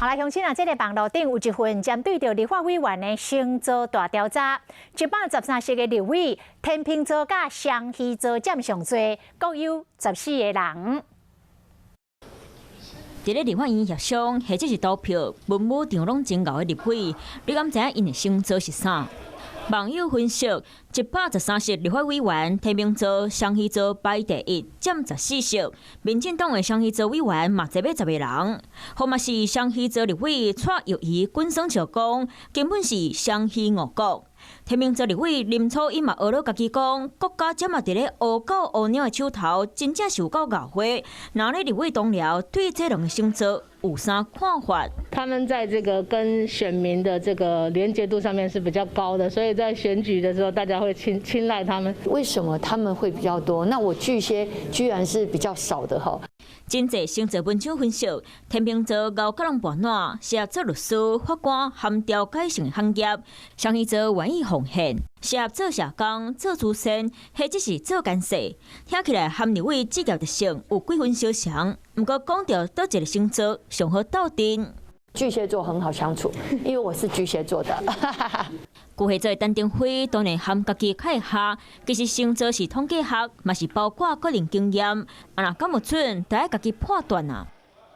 好啦，乡亲啊，这个网络顶有一份针对着立法委员的星座大调查，113席的立委，天秤座甲双鱼座占上多，各有14个人。伫咧立法院协商或者是投票，文武场拢真牛的立委，你敢知影因的星座是啥？网友分析，113席立法委员，天秤座、双鱼座排第一，占14席。民进党的双鱼座委员嘛，这要10个人，或嘛是双鱼座立委蔡友宜、滚爽笑讲，根本是双鱼误国。天秤座立委林楚英嘛，学了家己讲，国家这嘛伫咧乌狗乌鸟的手头，真正是有够咬花。那咧立委同僚对这两个星座有啥看法？他们在这个跟选民的这个连结度上面是比较高的，所以在选举的时候，大家会青睐他们。为什么他们会比较多？那我巨蟹居然是比较少的哈。真侪星座文章分析，天秤座牛角人半烂，适合做律师、法官含调解性行业；双鱼座愿意奉献，适合做社工、做慈善，或者是做干事。听起来和立委职业特性有几分相像，不过讲到倒一个星座上好斗阵。巨蟹座很好相处，因为我是巨蟹座的。巨蟹座陈登辉当然和家己较合，其实星座是统计学，嘛是包括个人经验。若讲不准，就要家己判断啊。